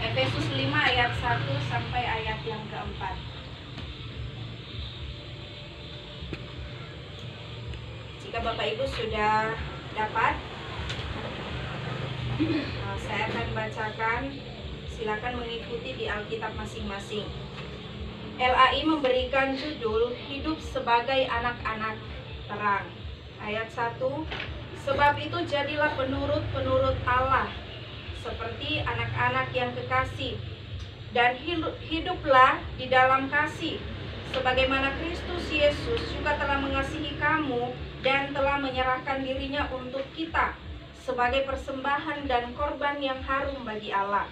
Efesus 5 ayat 1 sampai ayat yang keempat. Jika Bapak Ibu sudah dapat, saya akan bacakan. Silakan mengikuti di Alkitab masing-masing. LAI memberikan judul Hidup sebagai Anak-anak Terang. Ayat 1, sebab itu jadilah penurut Allah seperti anak-anak yang kekasih, dan hiduplah di dalam kasih, sebagaimana Kristus Yesus juga telah mengasihi kamu dan telah menyerahkan dirinya untuk kita sebagai persembahan dan korban yang harum bagi Allah.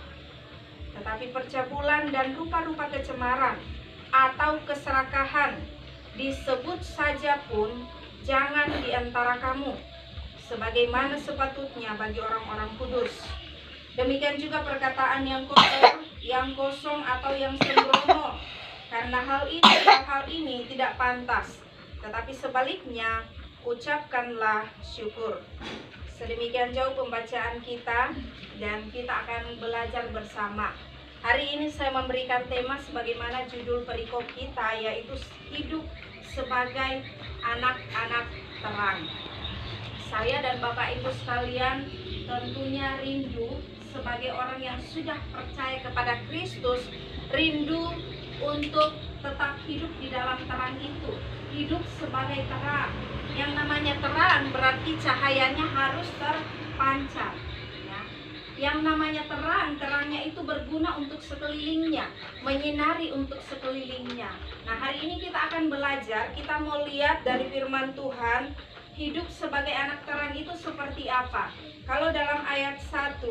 Tetapi percabulan dan rupa-rupa kecemaran atau keserakahan disebut saja pun jangan di antara kamu, sebagaimana sepatutnya bagi orang-orang kudus. Demikian juga perkataan yang kotor, yang kosong atau yang sembrono, karena hal ini tidak pantas. Tetapi sebaliknya, ucapkanlah syukur. Sedemikian jauh pembacaan kita, dan kita akan belajar bersama. Hari ini saya memberikan tema sebagaimana judul perikop kita, yaitu hidup sebagai anak-anak terang. Saya dan Bapak Ibu sekalian tentunya rindu sebagai orang yang sudah percaya kepada Kristus, rindu untuk tetap hidup di dalam terang itu, hidup sebagai terang. Yang namanya terang berarti cahayanya harus terpancar. Ya. Yang namanya terang, terangnya itu berguna untuk sekelilingnya, menyinari untuk sekelilingnya. Nah, hari ini kita akan belajar, kita mau lihat dari firman Tuhan, hidup sebagai anak terang itu seperti apa. Kalau dalam ayat 1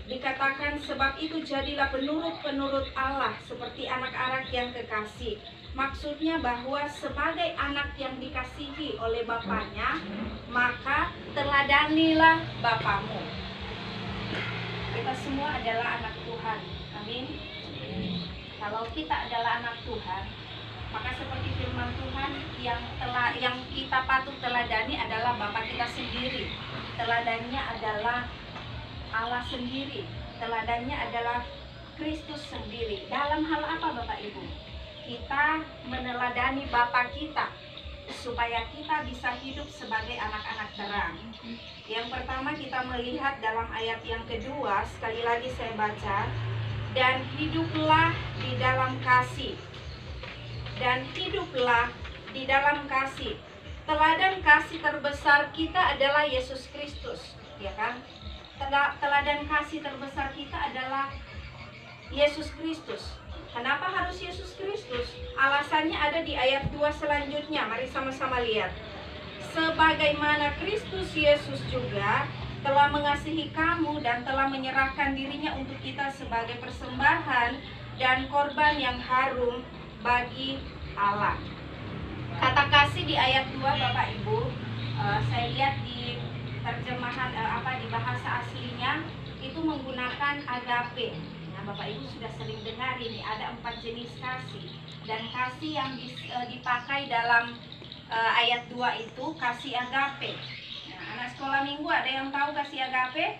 dikatakan, sebab itu jadilah penurut Allah seperti anak-anak yang kekasih. Maksudnya bahwa sebagai anak yang dikasihi oleh bapaknya, maka teladanilah bapamu. Kita semua adalah anak Tuhan. Amin. Kalau kita adalah anak Tuhan, maka seperti firman Tuhan, yang kita patut teladani adalah Bapa kita sendiri. Teladannya adalah Allah sendiri, teladannya adalah Kristus sendiri. Dalam hal apa Bapak Ibu? Kita meneladani Bapa kita supaya kita bisa hidup sebagai anak-anak terang. Yang pertama kita melihat dalam ayat yang kedua, sekali lagi saya baca, dan hiduplah di dalam kasih. Dan hiduplah di dalam kasih. Teladan kasih terbesar kita adalah Yesus Kristus, ya kan? Teladan kasih terbesar kita adalah Yesus Kristus. Kenapa harus Yesus Kristus? Alasannya ada di ayat 2 selanjutnya. Mari sama-sama lihat. Sebagaimana Kristus Yesus juga telah mengasihi kamu dan telah menyerahkan dirinya untuk kita sebagai persembahan dan korban yang harum bagi Allah. Kata kasih di ayat 2 Bapak Ibu, saya lihat di terjemahan di bahasa aslinya itu menggunakan agape. Nah, Bapak Ibu sudah sering dengar ini ada 4 jenis kasih, dan kasih yang dipakai dalam ayat 2 itu kasih agape. Nah, anak sekolah minggu ada yang tahu kasih agape?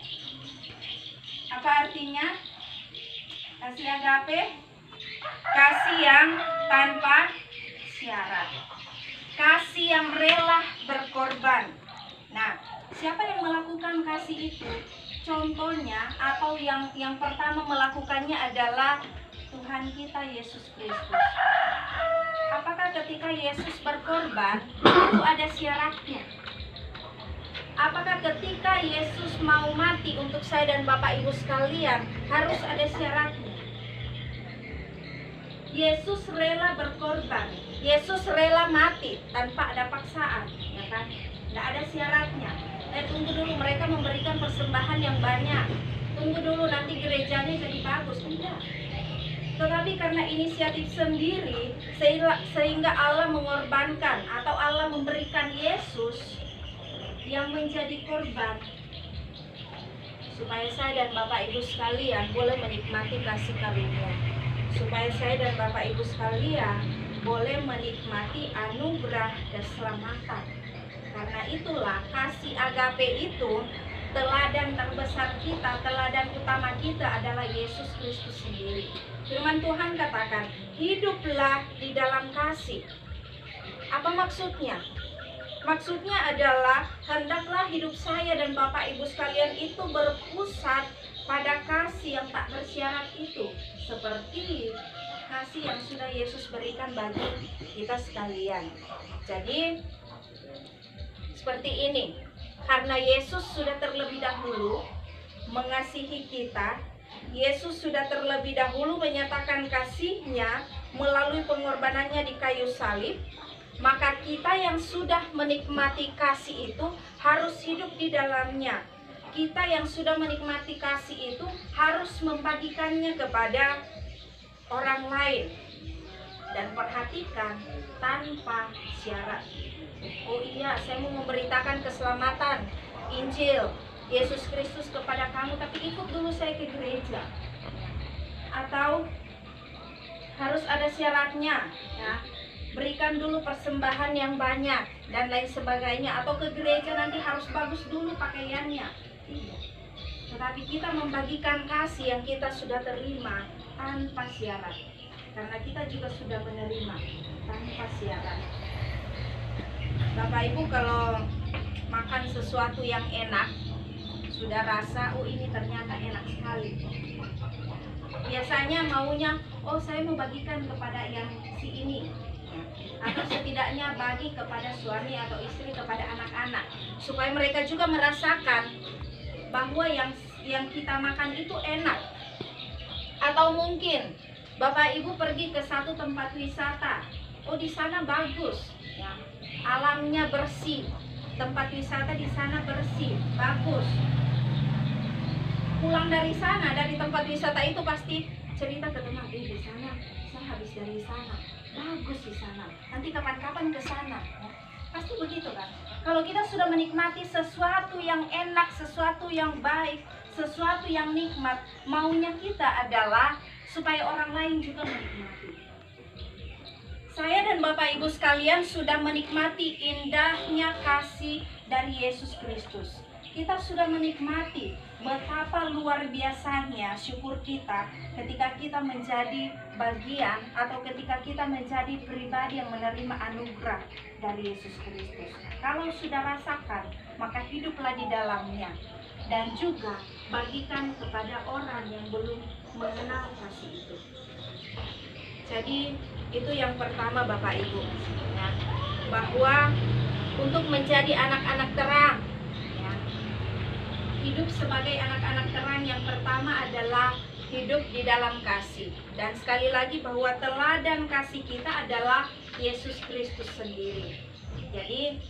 Apa artinya? Kasih agape, kasih yang tanpa syarat, kasih yang rela berkorban. Nah, siapa yang melakukan kasih itu? Contohnya atau yang pertama melakukannya adalah Tuhan kita Yesus Kristus. Apakah ketika Yesus berkorban itu ada syaratnya? Apakah ketika Yesus mau mati untuk saya dan Bapak Ibu sekalian harus ada syaratnya? Yesus rela berkorban, Yesus rela mati tanpa ada paksaan, ya kan? Tidak ada syaratnya. Tunggu dulu mereka memberikan persembahan yang banyak, tunggu dulu nanti gerejanya jadi bagus. Tidak. Tetapi karena inisiatif sendiri, sehingga Allah mengorbankan atau Allah memberikan Yesus yang menjadi korban, supaya saya dan Bapak Ibu sekalian boleh menikmati kasih karunia, supaya saya dan Bapak Ibu sekalian boleh menikmati anugerah keselamatan. Karena itulah kasih agape itu teladan terbesar kita, teladan utama kita adalah Yesus Kristus sendiri. Firman Tuhan katakan, hiduplah di dalam kasih. Apa maksudnya? Maksudnya adalah hendaklah hidup saya dan Bapak Ibu sekalian itu berpusat pada kasih yang tak bersyarat itu, seperti kasih yang sudah Yesus berikan bagi kita sekalian. Jadi seperti ini, karena Yesus sudah terlebih dahulu mengasihi kita, Yesus sudah terlebih dahulu menyatakan kasih-Nya melalui pengorbanannya di kayu salib, maka kita yang sudah menikmati kasih itu harus hidup di dalamnya. Kita yang sudah menikmati kasih itu harus membagikannya kepada orang lain. Dan perhatikan, tanpa syarat. Oh iya, saya mau memberitakan keselamatan Injil Yesus Kristus kepada kamu, tapi ikut dulu saya ke gereja. Atau harus ada syaratnya, ya. Berikan dulu persembahan yang banyak dan lain sebagainya, atau ke gereja nanti harus bagus dulu pakaiannya. Tidak. Tetapi kita membagikan kasih yang kita sudah terima tanpa syarat, karena kita juga sudah menerima tanpa syarat. Bapak Ibu kalau makan sesuatu yang enak, sudah rasa, oh ini ternyata enak sekali, biasanya maunya, oh saya mau bagikan kepada yang si ini, atau setidaknya bagi kepada suami atau istri, kepada anak-anak, supaya mereka juga merasakan bahwa yang kita makan itu enak. Atau mungkin Bapak Ibu pergi ke satu tempat wisata, oh di sana bagus, ya, alamnya bersih, tempat wisata di sana bersih, bagus. Pulang dari sana, dari tempat wisata itu pasti cerita ke teman, di sana saya habis dari sana, bagus di sana, nanti kapan-kapan ke sana, ya. Pasti begitu kan? Kalau kita sudah menikmati sesuatu yang enak, sesuatu yang baik, sesuatu yang nikmat, maunya kita adalah supaya orang lain juga menikmati. Saya dan Bapak Ibu sekalian sudah menikmati indahnya kasih dari Yesus Kristus. Kita sudah menikmati betapa luar biasanya syukur kita ketika kita menjadi bagian atau ketika kita menjadi pribadi yang menerima anugerah dari Yesus Kristus. Kalau sudah rasakan, maka hiduplah di dalamnya dan juga bagikan kepada orang yang belum mengenal kasih itu. Jadi itu yang pertama Bapak Ibu, ya, bahwa untuk menjadi anak-anak terang, ya, hidup sebagai anak-anak terang yang pertama adalah hidup di dalam kasih. Dan sekali lagi bahwa teladan kasih kita adalah Yesus Kristus sendiri. Jadi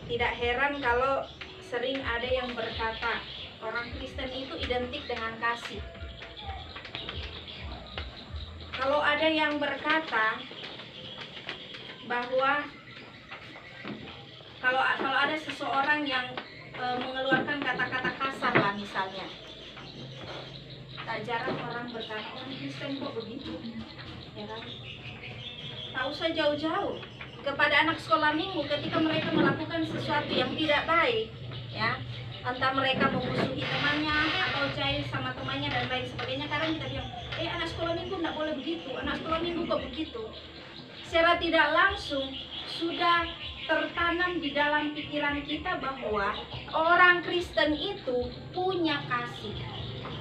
tidak heran kalau sering ada yang berkata orang Kristen itu identik dengan kasih. Kalau ada yang berkata bahwa kalau ada seseorang yang mengeluarkan kata-kata kasar lah misalnya, tak jarang orang berkata orang Kristen kok begitu, ya kan? Tak usah jauh-jauh kepada anak sekolah minggu ketika mereka melakukan sesuatu yang tidak baik, ya, entah mereka memusuhi temannya atau jahil sama temannya dan lain sebagainya. Kadang kita bilang, anak sekolah minggu tidak boleh begitu, anak sekolah minggu kok begitu. Secara tidak langsung sudah tertanam di dalam pikiran kita bahwa orang Kristen itu punya kasih.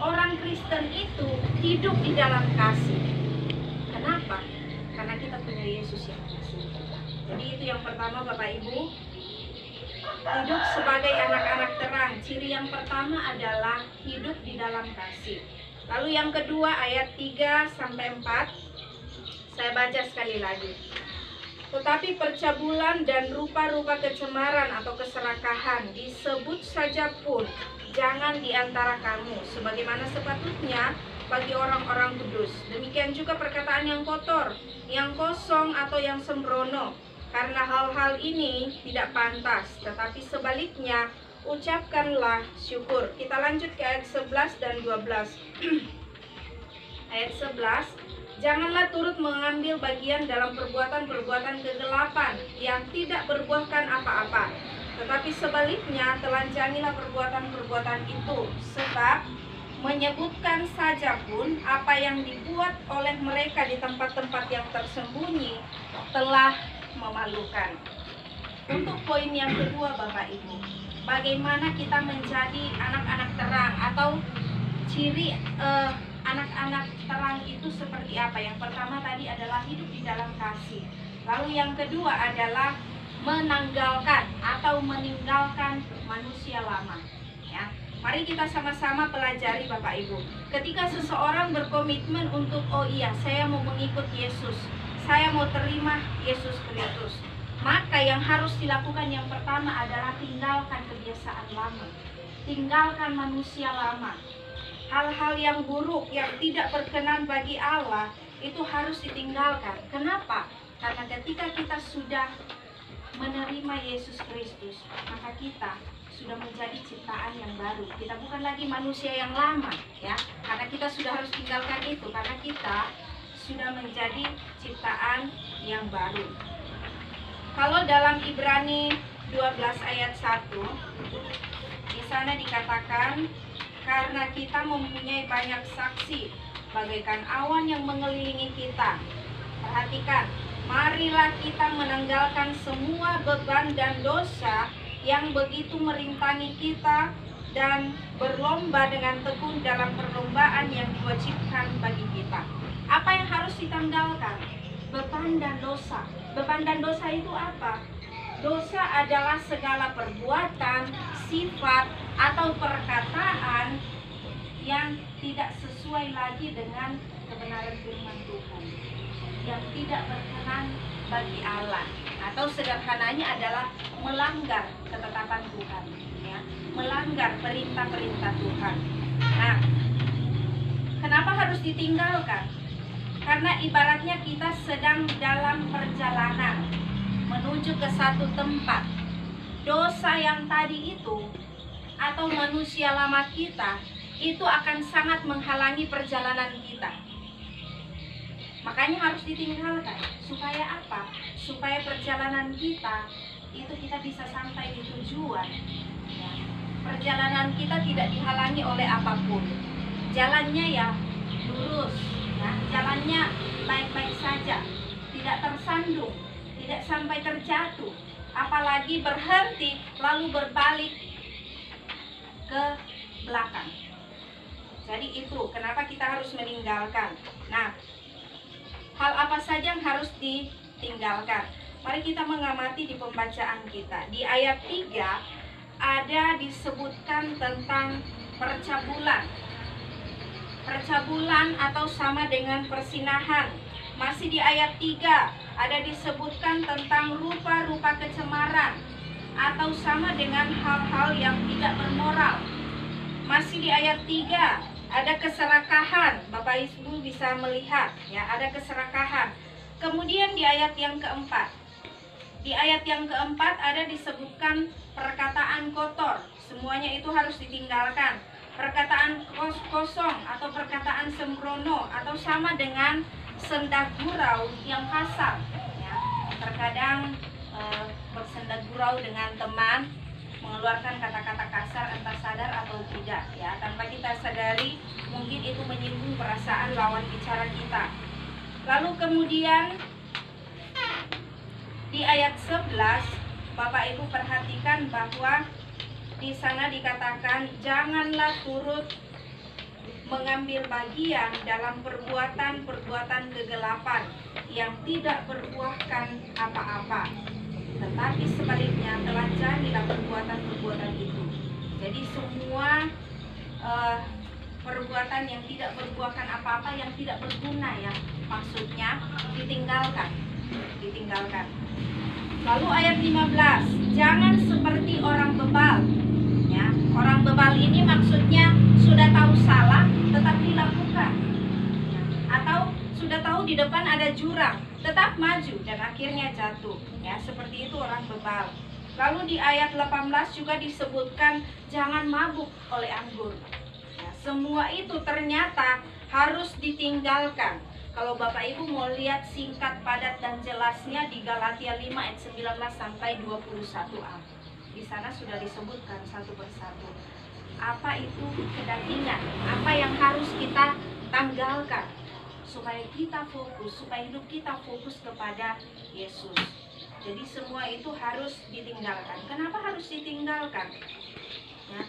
Orang Kristen itu hidup di dalam kasih. Kenapa? Karena kita punya Yesus yang kasih. Jadi itu yang pertama Bapak Ibu, hidup sebagai anak-anak terang. Ciri yang pertama adalah hidup di dalam kasih. Lalu yang kedua ayat 3-4, saya baca sekali lagi. Tetapi percabulan dan rupa-rupa kecemaran atau keserakahan disebut saja pun jangan di antara kamu, sebagaimana sepatutnya bagi orang-orang kudus. Demikian juga perkataan yang kotor, yang kosong atau yang sembrono. Karena hal-hal ini tidak pantas, tetapi sebaliknya ucapkanlah syukur. Kita lanjut ke ayat 11 dan 12. Ayat 11, janganlah turut mengambil bagian dalam perbuatan-perbuatan kegelapan yang tidak berbuahkan apa-apa, Tetapi sebaliknya telanjangilah perbuatan-perbuatan itu, sebab menyebutkan saja pun apa yang dibuat oleh mereka di tempat-tempat yang tersembunyi telah memalukan. Untuk poin yang kedua Bapak Ibu, bagaimana kita menjadi anak-anak terang atau ciri anak-anak terang itu seperti apa? Yang pertama tadi adalah hidup di dalam kasih. Lalu yang kedua adalah menanggalkan atau meninggalkan manusia lama. Ya, mari kita sama-sama pelajari Bapak Ibu. Ketika seseorang berkomitmen untuk saya mau mengikut Yesus, saya mau terima Yesus Kristus, maka yang harus dilakukan yang pertama adalah tinggalkan kebiasaan lama, tinggalkan manusia lama. Hal-hal yang buruk yang tidak berkenan bagi Allah itu harus ditinggalkan. Kenapa? Karena ketika kita sudah menerima Yesus Kristus, maka kita sudah menjadi ciptaan yang baru. Kita bukan lagi manusia yang lama, ya. Karena kita sudah harus tinggalkan itu, karena kita sudah menjadi ciptaan yang baru. Kalau dalam Ibrani 12 ayat 1, di sana dikatakan, karena kita mempunyai banyak saksi, bagaikan awan yang mengelilingi kita. Perhatikan, marilah kita menanggalkan semua beban dan dosa yang begitu merintangi kita dan berlomba dengan tekun dalam perlombaan yang diwajibkan bagi kita. Apa yang harus ditanggalkan? Beban dan dosa. Beban dan dosa itu apa? Dosa adalah segala perbuatan, sifat, atau perkataan yang tidak sesuai lagi dengan kebenaran firman Tuhan, yang tidak berkenan bagi Allah, atau sederhananya adalah melanggar ketetapan Tuhan, ya, melanggar perintah-perintah Tuhan. Nah, kenapa harus ditinggalkan? Karena ibaratnya kita sedang dalam perjalanan menuju ke satu tempat. Dosa yang tadi itu atau manusia lama kita itu akan sangat menghalangi perjalanan kita. Makanya harus ditinggalkan. Supaya apa? Supaya perjalanan kita itu kita bisa sampai di tujuan, ya. Perjalanan kita tidak dihalangi oleh apapun. Jalannya ya lurus, ya. Jalannya baik-baik saja, tidak tersandung, tidak sampai terjatuh, apalagi berhenti lalu berbalik ke belakang. Jadi itu kenapa kita harus meninggalkan. Nah, hal apa saja yang harus ditinggalkan? Mari kita mengamati di pembacaan kita. Di ayat 3 ada disebutkan tentang percabulan. Percabulan atau sama dengan persinahan. Masih di ayat 3 ada disebutkan tentang rupa-rupa kecemaran atau sama dengan hal-hal yang tidak bermoral. Masih di ayat 3 ada keserakahan. Bapak Ibu bisa melihat, ya, ada keserakahan. Kemudian di ayat yang keempat, ada disebutkan perkataan kotor. Semuanya itu harus ditinggalkan. Perkataan kosong atau perkataan sembrono atau sama dengan sendak gurau yang kasar, ya. Terkadang bersendak gurau dengan teman, mengeluarkan kata-kata kasar entah sadar atau tidak, ya, tanpa kita sadari mungkin itu menyinggung perasaan lawan bicara kita. Lalu kemudian di ayat 11 Bapak Ibu perhatikan bahwa di sana dikatakan janganlah turut mengambil bagian dalam perbuatan-perbuatan kegelapan yang tidak berbuahkan apa-apa, tetapi sebaliknya telanjangilah perbuatan-perbuatan itu. Jadi semua perbuatan yang tidak berbuahkan apa-apa, yang tidak berguna, ya, maksudnya ditinggalkan. Lalu ayat 15, jangan seperti orang bebal, ya. Orang bebal ini maksudnya sudah tahu salah tetap dilakukan, ya. Atau sudah tahu di depan ada jurang tetap maju dan akhirnya jatuh, ya, seperti itu orang bebal. Lalu di ayat 18 juga disebutkan jangan mabuk oleh anggur, ya. Semua itu ternyata harus ditinggalkan. Kalau Bapak Ibu mau lihat singkat, padat, dan jelasnya di Galatia 5 ayat 19 sampai 21a. Di sana sudah disebutkan satu persatu. Apa itu kedagingan? Apa yang harus kita tanggalkan supaya kita fokus, supaya hidup kita fokus kepada Yesus. Jadi semua itu harus ditinggalkan. Kenapa harus ditinggalkan? Ya.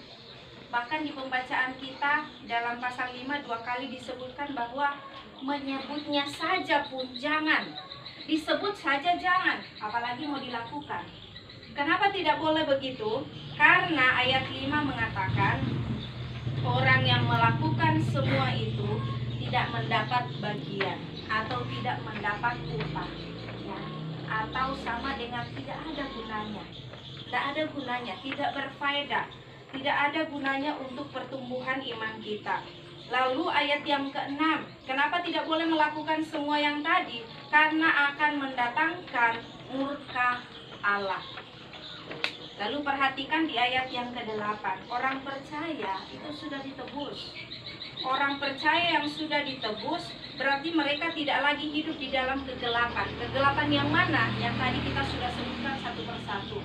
Bahkan di pembacaan kita dalam pasal 5 2 kali disebutkan bahwa menyebutnya saja pun jangan. Disebut saja jangan, apalagi mau dilakukan. Kenapa tidak boleh begitu? Karena ayat 5 mengatakan orang yang melakukan semua itu tidak mendapat bagian atau tidak mendapat upah, ya. Atau sama dengan tidak ada gunanya. Tidak ada gunanya, tidak berfaedah, tidak ada gunanya untuk pertumbuhan iman kita. Lalu ayat yang ke-6, kenapa tidak boleh melakukan semua yang tadi? Karena akan mendatangkan murka Allah. Lalu perhatikan di ayat yang ke-8, orang percaya itu sudah ditebus. Orang percaya yang sudah ditebus berarti mereka tidak lagi hidup di dalam kegelapan. Kegelapan yang mana? Yang tadi kita sudah sebutkan satu persatu.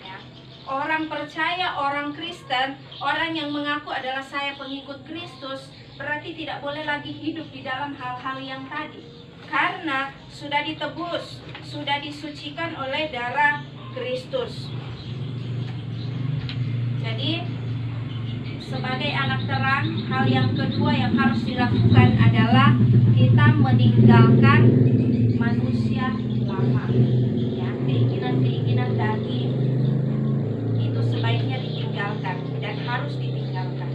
Ya. Orang percaya, orang Kristen, orang yang mengaku adalah saya pengikut Kristus, berarti tidak boleh lagi hidup di dalam hal-hal yang tadi. Karena sudah ditebus, sudah disucikan oleh darah Kristus. Jadi sebagai anak terang, hal yang kedua yang harus dilakukan adalah kita meninggalkan manusia lama, ya, keinginan-keinginan daging itu sebaiknya ditinggalkan dan harus ditinggalkan.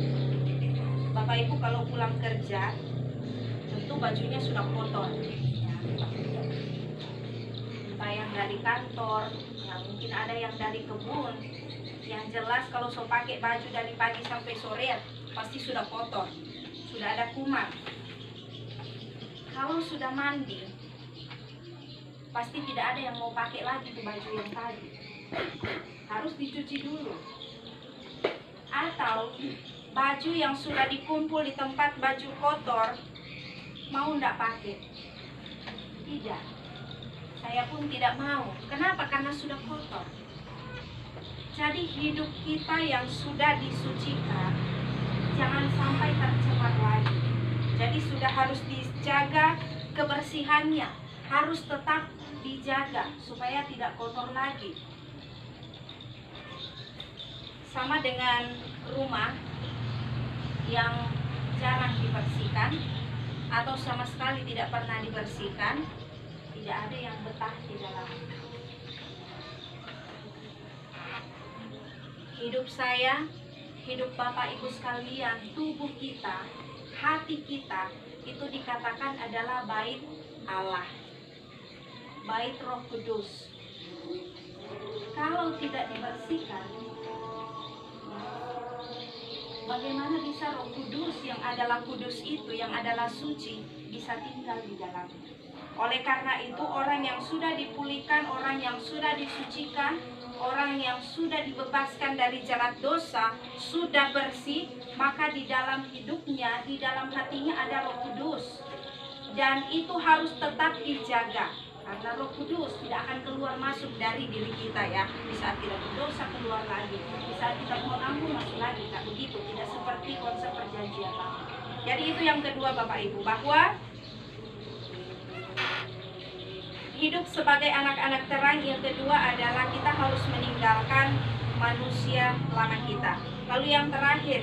Bapak Ibu kalau pulang kerja, tentu bajunya sudah kotor, ya. Entah yang dari kantor, ya, mungkin ada yang dari kebun. Yang jelas kalau so pakai baju dari pagi sampai sore pasti sudah kotor, sudah ada kuman. Kalau sudah mandi, pasti tidak ada yang mau pakai lagi tuh baju yang tadi. Harus dicuci dulu. Atau baju yang sudah dikumpul di tempat baju kotor, mau ndak pakai? Tidak. Saya pun tidak mau. Kenapa? Karena sudah kotor. Jadi hidup kita yang sudah disucikan jangan sampai tercemar lagi. Jadi sudah harus dijaga kebersihannya, harus tetap dijaga supaya tidak kotor lagi. Sama dengan rumah yang jarang dibersihkan atau sama sekali tidak pernah dibersihkan, tidak ada yang betah di dalamnya. Hidup saya, hidup Bapak Ibu sekalian, tubuh kita, hati kita, itu dikatakan adalah bait Allah, bait Roh Kudus. Kalau tidak dibersihkan, bagaimana bisa Roh Kudus yang adalah kudus itu, yang adalah suci, bisa tinggal di dalamnya? Oleh karena itu, orang yang sudah dipulihkan, orang yang sudah disucikan, orang yang sudah dibebaskan dari jerat dosa, sudah bersih, maka di dalam hidupnya, di dalam hatinya ada Roh Kudus. Dan itu harus tetap dijaga. Karena Roh Kudus tidak akan keluar masuk dari diri kita, ya. Di saat kita berdosa keluar lagi, di saat kita mau ampun masuk lagi. Tidak begitu, tidak seperti konsep perjanjian lama. Jadi itu yang kedua Bapak Ibu, bahwa hidup sebagai anak-anak terang yang kedua adalah kita harus meninggalkan manusia lama kita. Lalu yang terakhir,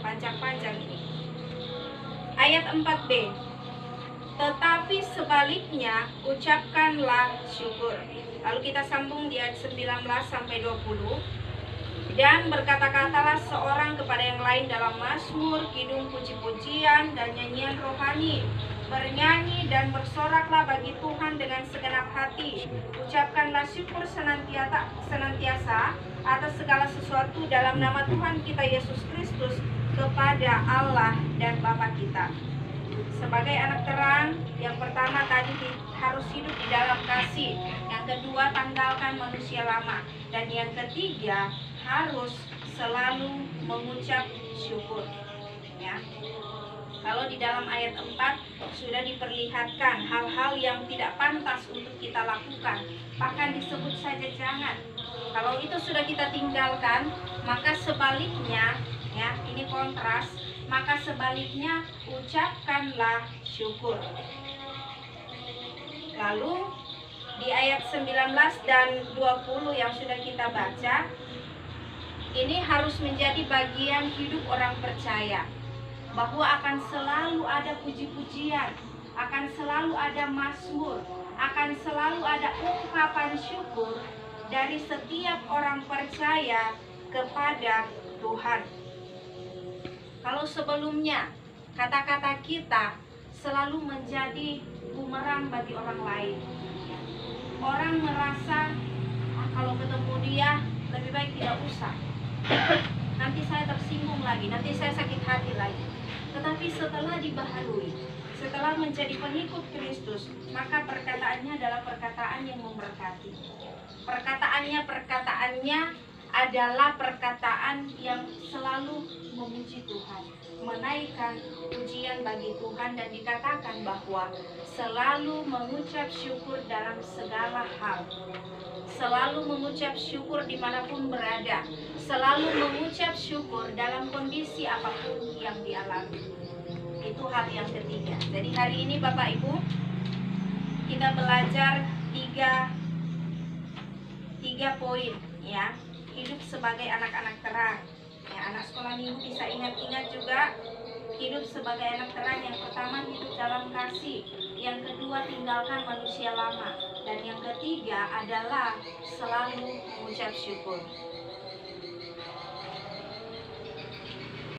panjang-panjang ini, ayat 4b, tetapi sebaliknya ucapkanlah syukur. Lalu kita sambung di ayat 19 sampai 20. Dan berkata-katalah seorang kepada yang lain dalam mazmur, kidung puji-pujian dan nyanyian rohani. Bernyanyi dan bersoraklah bagi Tuhan dengan segenap hati. Ucapkanlah syukur senantiasa atas segala sesuatu dalam nama Tuhan kita Yesus Kristus kepada Allah dan Bapa kita. Sebagai anak terang, yang pertama tadi harus hidup di dalam kasih. Yang kedua, tanggalkan manusia lama. Dan yang ketiga, harus selalu mengucap syukur, ya. Kalau di dalam ayat 4 sudah diperlihatkan hal-hal yang tidak pantas untuk kita lakukan, bahkan disebut saja jangan. Kalau itu sudah kita tinggalkan, maka sebaliknya, ya, ini kontras, maka sebaliknya ucapkanlah syukur. Lalu di ayat 19 dan 20 yang sudah kita baca, ini harus menjadi bagian hidup orang percaya, bahwa akan selalu ada puji-pujian, akan selalu ada mazmur, akan selalu ada ungkapan syukur dari setiap orang percaya kepada Tuhan. Kalau sebelumnya kata-kata kita selalu menjadi bumerang bagi orang lain, orang merasa kalau ketemu dia lebih baik tidak usah, nanti saya tersinggung lagi, nanti saya sakit hati lagi. Tetapi setelah dibaharui, setelah menjadi pengikut Kristus, maka perkataannya adalah perkataan yang memberkati. Perkataannya adalah perkataan yang selalu memuji Tuhan, menaikkan pujian bagi Tuhan, dan dikatakan bahwa selalu mengucap syukur dalam segala hal, selalu mengucap syukur dimanapun berada, selalu mengucap syukur dalam kondisi apapun yang dialami. Itu hal yang ketiga. Jadi hari ini Bapak Ibu, kita belajar tiga poin, ya. Hidup sebagai anak-anak terang, ya. Anak sekolah minggu bisa ingat-ingat juga, hidup sebagai anak terang. Yang pertama, hidup dalam kasih. Yang kedua, tinggalkan manusia lama. Dan yang ketiga adalah selalu mengucap syukur.